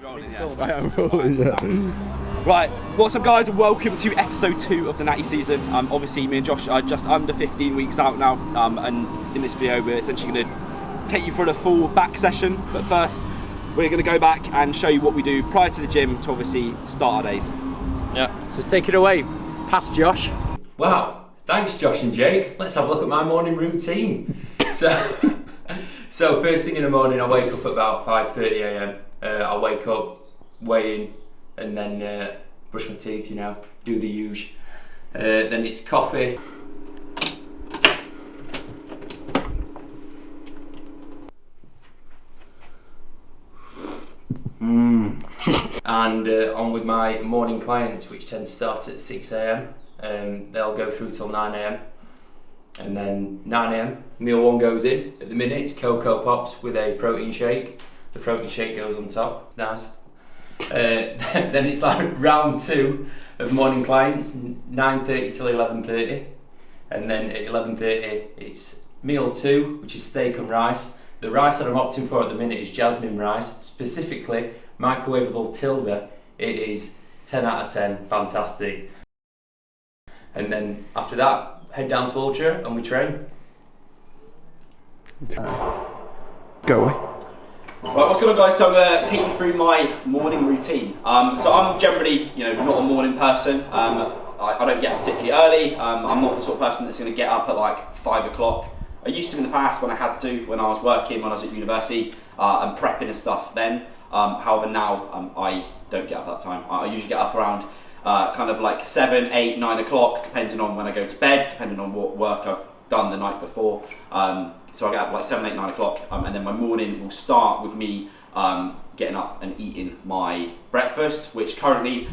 rolling, yeah. I am rolling, yeah. Right, what's up guys, and welcome to episode 2 of the Natty season. Obviously me and Josh are just under 15 weeks out now, and in this video we're essentially going to take you through the full back session, but first we're going to go back and show you what we do prior to the gym to obviously start our days. Yeah, so take it away, past Josh. Wow, thanks Josh and Jake. Let's have a look at my morning routine. So first thing in the morning I wake up at about 5:30 AM. I wake up, weigh in, and then brush my teeth, you know, do the usual. Then it's coffee. And on with my morning clients, which tend to start at 6 AM. They'll go through till 9 AM. And then 9 AM, meal one goes in. At the minute it's Cocoa Pops with a protein shake. The protein shake goes on top, nice. Then it's like round 2 of morning clients, 9:30 till 11:30. And then at 11:30 it's meal 2, which is steak and rice. The rice that I'm opting for at the minute is jasmine rice, specifically microwavable Tilda. It is 10 out of 10, fantastic. And then after that, head down to Ultra and we train. Go away. Right, what's going on guys, so I'm going to take you through my morning routine. So I'm generally, not a morning person. I don't get up particularly early. I'm not the sort of person that's going to get up at like 5 o'clock. I used to in the past when I had to, when I was working, when I was at university, and prepping and stuff then. However now, I don't get up at that time. I usually get up around kind of like 7, 8, 9 o'clock, depending on when I go to bed, depending on what work I've done the night before. So I get up like 7, 8, 9 o'clock, and then my morning will start with me getting up and eating my breakfast, which currently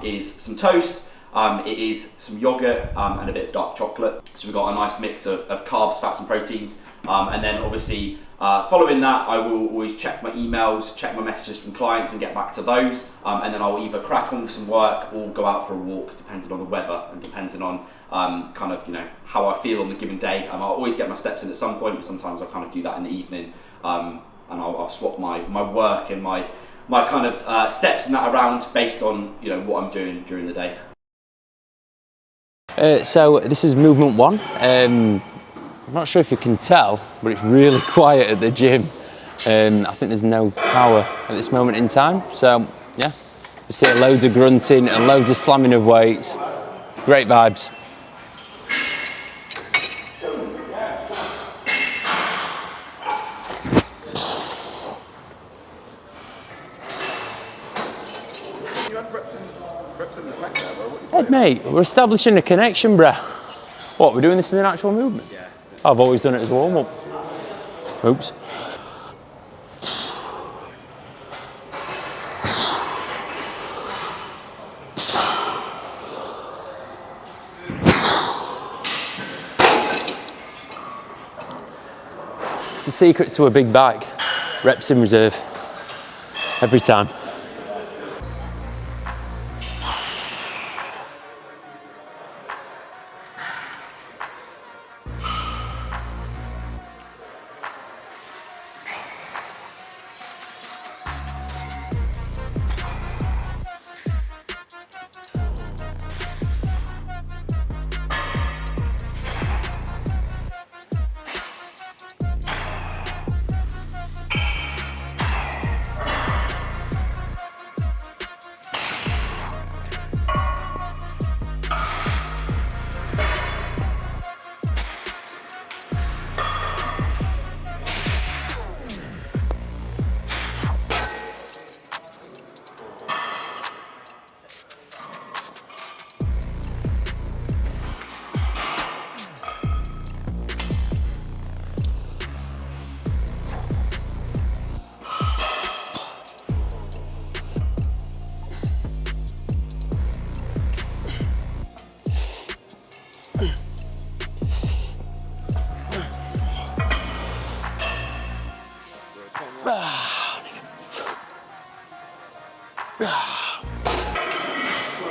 is some toast, it is some yogurt and a bit of dark chocolate. So we've got a nice mix of carbs, fats and proteins, and then obviously following that I will always check my emails, check my messages from clients and get back to those, and then I'll either crack on with some work or go out for a walk, depending on the weather and depending on kind of how I feel on the given day. I'll always get my steps in at some point, but sometimes I'll kind of do that in the evening, and I'll swap my work and my kind of steps and that around based on what I'm doing during the day. So this is movement 1. I'm not sure if you can tell, but it's really quiet at the gym. I think there's no power at this moment in time. So yeah, you see loads of grunting and loads of slamming of weights. Great vibes. You had reps in the tank there, bro. Hey mate, we're establishing a connection, bruh. What, we're doing this as an actual movement? Yeah. I've always done it as a warm-up. Oops. It's the secret to a big bike. Reps in reserve. Every time.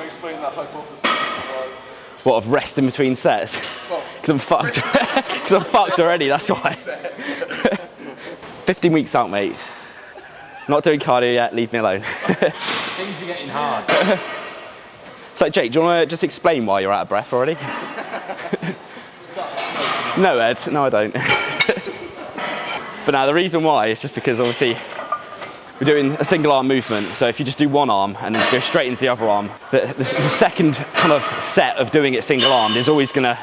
Explain that hypothesis. What, of rest in between sets? Because I'm fucked. Because I'm fucked already, that's why. 15 weeks out, mate. Not doing cardio yet, leave me alone. Things are getting hard. So Jake, do you want to just explain why you're out of breath already? No, Ed, no I don't. But now the reason why is just because obviously we're doing a single arm movement. So if you just do one arm and then go straight into the other arm, the second kind of set of doing it single armed is always going to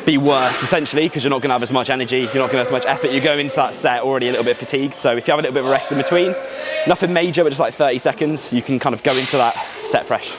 be worse essentially, because you're not going to have as much energy, you're not going to have as much effort. You go into that set already a little bit fatigued. So if you have a little bit of a rest in between, nothing major, but just like 30 seconds, you can kind of go into that set fresh.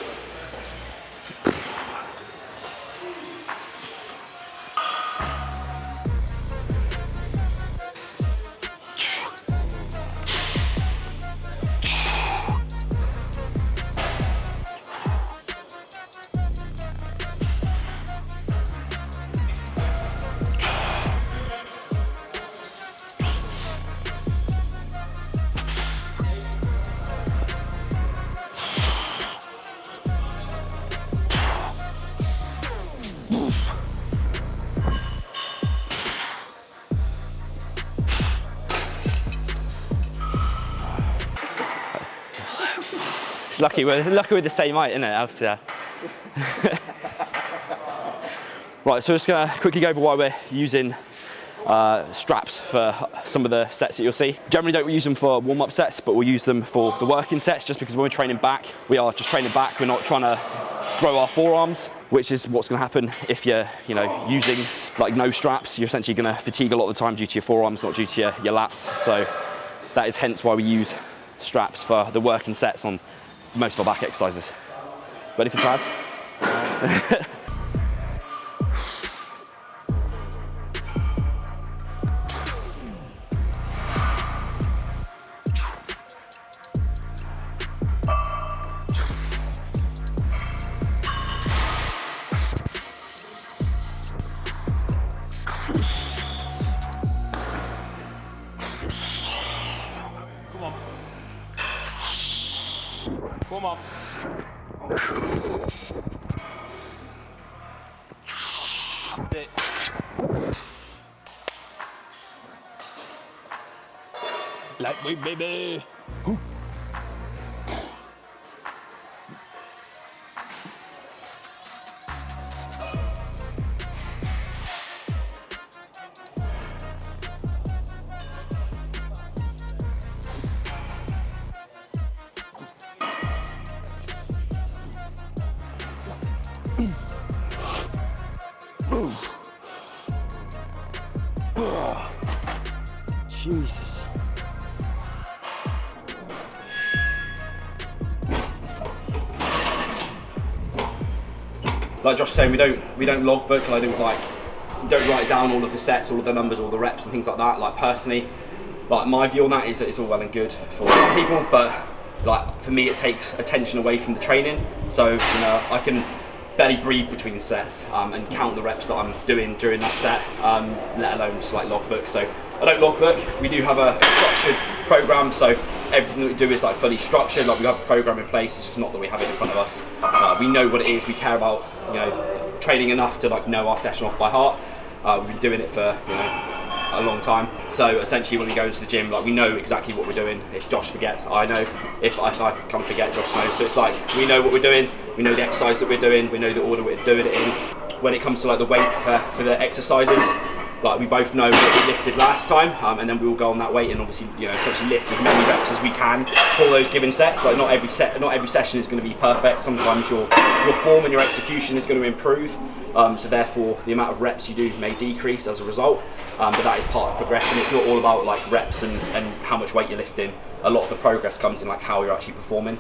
Lucky we're the same height, isn't it, else, yeah. Right, so we're just gonna quickly go over why we're using straps for some of the sets that you'll see. Generally don't use them for warm-up sets, but we'll use them for the working sets, just because when we're training back, we are just training back. We're not trying to grow our forearms, which is what's gonna happen if you're, using like no straps. You're essentially gonna fatigue a lot of the time due to your forearms, not due to your lats. So that is hence why we use straps for the working sets on most of our back exercises. Ready for pads? Come on. Lightweight, baby. Jesus. Like Josh was saying, we don't logbook, and I don't write down all of the sets, all of the numbers, all the reps and things like that. Like personally, like my view on that is that it's all well and good for some people, but like for me it takes attention away from the training. So I can barely breathe between sets and count the reps that I'm doing during that set, let alone just like logbook. So I don't logbook. We do have a structured program, so everything that we do is like fully structured. Like we have a program in place. It's just not that we have it in front of us. We know what it is. We care about training enough to like know our session off by heart. We've been doing it for a long time. So essentially, when we go into the gym, like we know exactly what we're doing. If Josh forgets, I know. If I come forget, Josh knows. So it's like we know what we're doing. We know the exercise that we're doing. We know the order we're doing it in. When it comes to like the weight for the exercises, like we both know what we lifted last time, and then we will go on that weight and obviously essentially lift as many reps as we can for those given sets. Like not every session is going to be perfect. Sometimes your form and your execution is going to improve, so therefore the amount of reps you do may decrease as a result, but that is part of progression. It's not all about like reps and how much weight you're lifting. A lot of the progress comes in like how you're actually performing.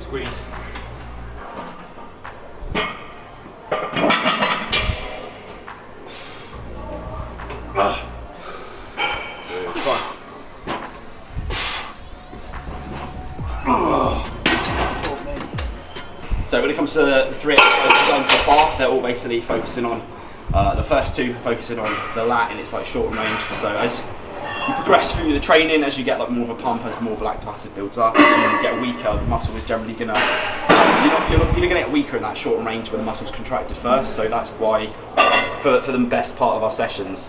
Squeeze. to the 3 exercises going so far, they're all basically focusing on, the first 2 focusing on the lat, and it's like short range. So as you progress through the training, as you get like more of a pump, as more of lactic acid builds up, as you get weaker, the muscle is generally gonna, you're gonna get weaker in that short range when the muscle's contracted first. So that's why, for the best part of our sessions,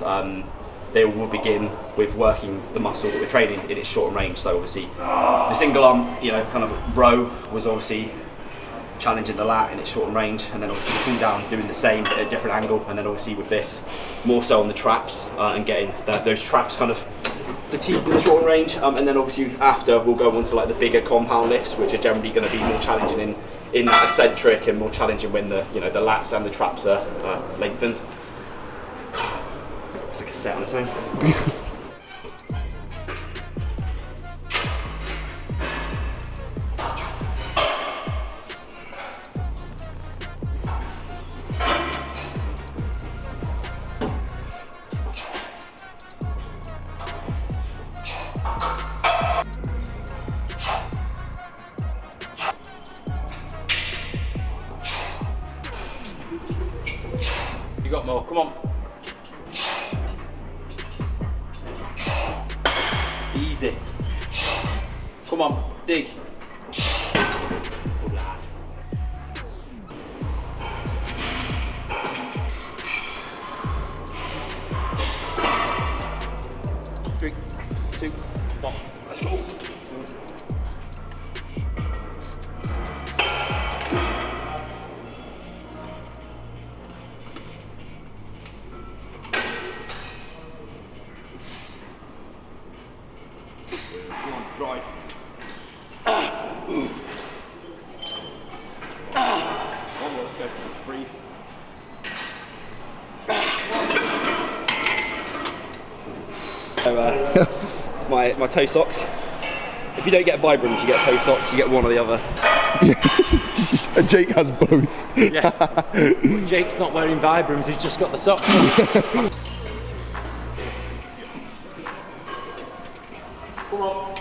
they will begin with working the muscle that we're training in its short range. So obviously, the single arm, kind of row was obviously challenging the lat in its short range, and then obviously cool down doing the same but at a different angle, and then obviously with this more so on the traps and getting those traps kind of fatigued in the short range, and then obviously after we'll go on to like the bigger compound lifts, which are generally going to be more challenging in that eccentric, and more challenging when the the lats and the traps are lengthened. It's like a set on its own. You got more, come on. Easy. Come on, dig. Good lad. 3, 2, 1, let's go. Drive. One more, let's go. Breathe. So, it's my toe socks. If you don't get Vibrams, you get toe socks. You get one or the other. Jake has both. Yeah. Jake's not wearing Vibrams, he's just got the socks on. Come on.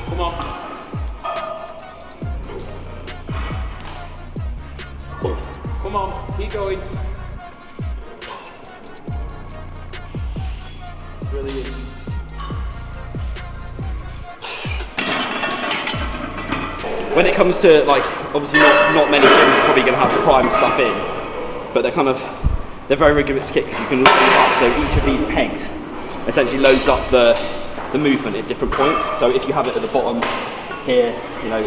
Come on. Come on, keep going. Brilliant. When it comes to like, obviously not many gyms are probably going to have prime stuff in, but they're very good at skip because you can load up. So each of these pegs essentially loads up the movement at different points. So if you have it at the bottom here,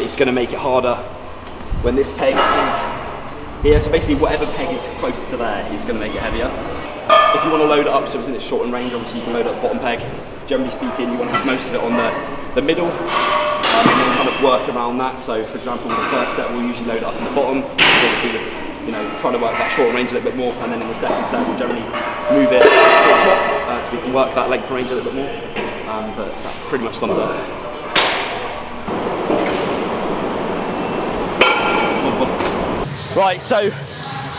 it's going to make it harder when this peg is here. So basically whatever peg is closest to there is going to make it heavier. If you want to load it up so it's in its shortened range, obviously you can load up the bottom peg. Generally speaking, you want to have most of it on the middle, and then kind of work around that. So for example, the first set we'll usually load it up in the bottom. So obviously, trying to work that short range a little bit more, and then in the second set we'll generally move it to the top, so we can work that length range a little bit more. But that pretty much sums up. Right, so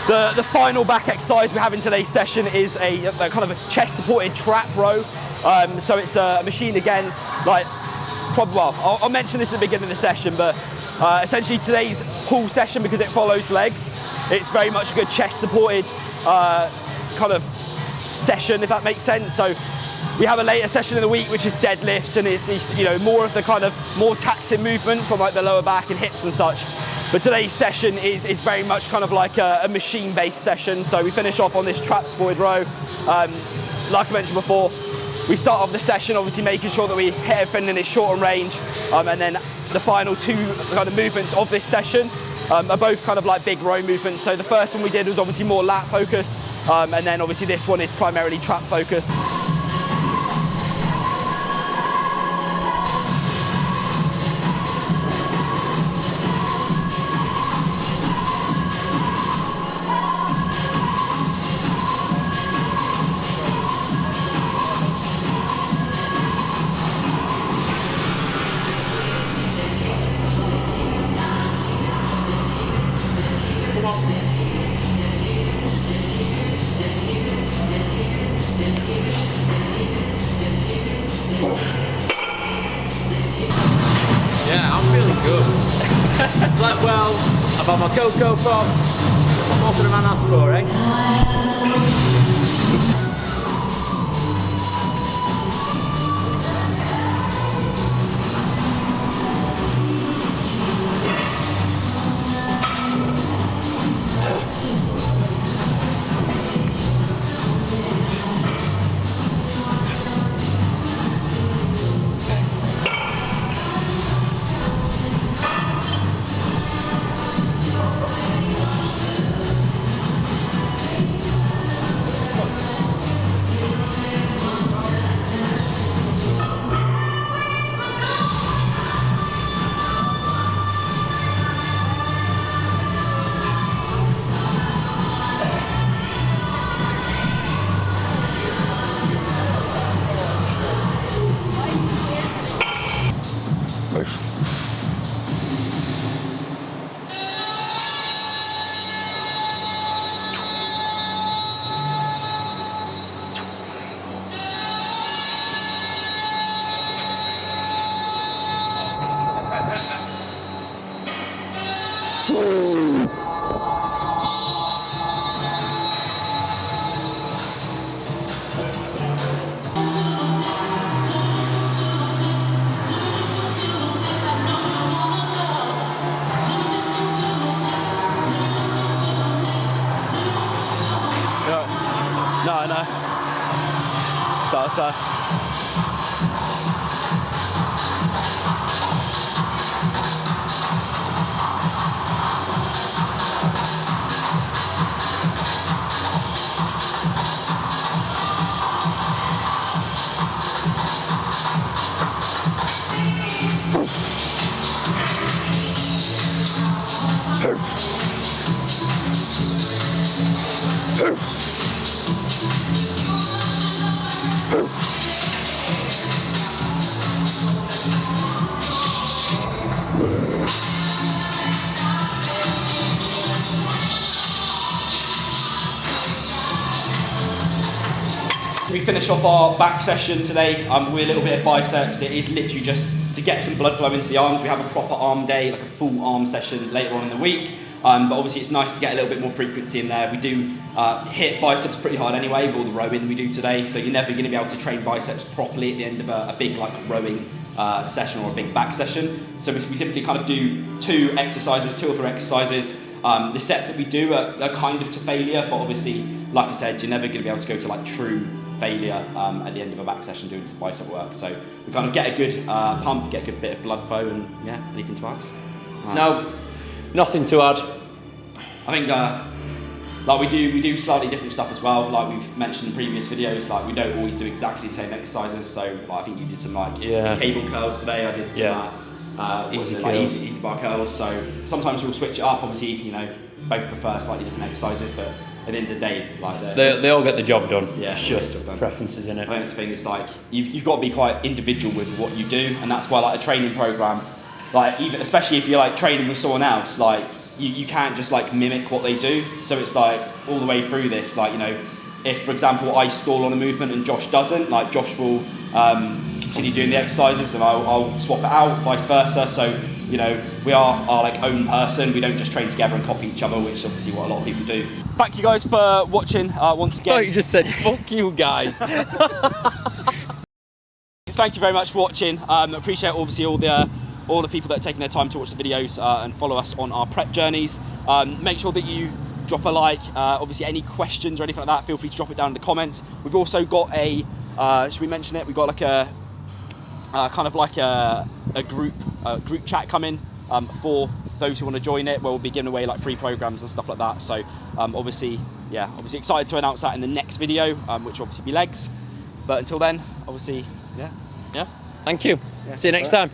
the final back exercise we have in today's session is a kind of a chest supported trap row. So it's a machine again, I'll mention this at the beginning of the session, but essentially today's pull session, because it follows legs, it's very much a good chest supported kind of session, if that makes sense. So we have a later session in the week which is deadlifts, and it's more of the kind of more taxing movements on like the lower back and hips and such. But today's session is very much kind of like a machine-based session. So we finish off on this trap supported row. Like I mentioned before, we start off the session obviously making sure that we hit everything in its shortened range, and then the final 2 kind of movements of this session are both kind of like big row movements. So the first one we did was obviously more lat focused, and then obviously this one is primarily trap focused. on. Yeah, I'm feeling good. Slept well, I've had my Cocoa Pops. What more could a man ask for, eh? No. So. We finish off our back session today with a little bit of biceps. It is literally just to get some blood flow into the arms. We have a proper arm day, like a full arm session later on in the week. But obviously it's nice to get a little bit more frequency in there. We do hit biceps pretty hard anyway with all the rowing we do today, so you're never going to be able to train biceps properly at the end of a big like rowing session or a big back session. So we simply kind of do two or three exercises. The sets that we do are kind of to failure, but obviously, like I said, you're never going to be able to go to like true failure at the end of a back session doing some bicep work. So we kind of get a good pump, get a good bit of blood flow, and yeah, anything to add? No, nothing to add. I think like we do slightly different stuff as well. Like we've mentioned in previous videos, like we don't always do exactly the same exercises. So like, I think you did some like cable curls today. I did some easy bar curls. So sometimes we'll switch it up. Obviously, you know, both prefer slightly different exercises, but at the end of the day, like they all get the the job done. Yeah, it's just preferences in it. I think it's the thing. It's like you've got to be quite individual with what you do, and that's why like a training program, like even especially if you're like training with someone else, like you can't just like mimic what they do. So it's like all the way through this, like, you know, if for example I stall on a movement and Josh doesn't, like Josh will continue doing the exercises and I'll swap it out, vice versa. So, you know, we are our like own person. We don't just train together and copy each other, which is obviously what a lot of people do. Thank you guys for watching once again. Oh, you just said fuck you guys. Thank you very much for watching. Appreciate obviously all the people that are taking their time to watch the videos and follow us on our prep journeys. Make sure that you drop a like. Obviously any questions or anything like that, feel free to drop it down in the comments. We've also got a, should we mention it? We've got like a kind of like a group chat coming for those who want to join it, where we'll be giving away like free programs and stuff like that. So obviously excited to announce that in the next video, which will obviously be legs. But until then, obviously, yeah. Thank you. See you next time.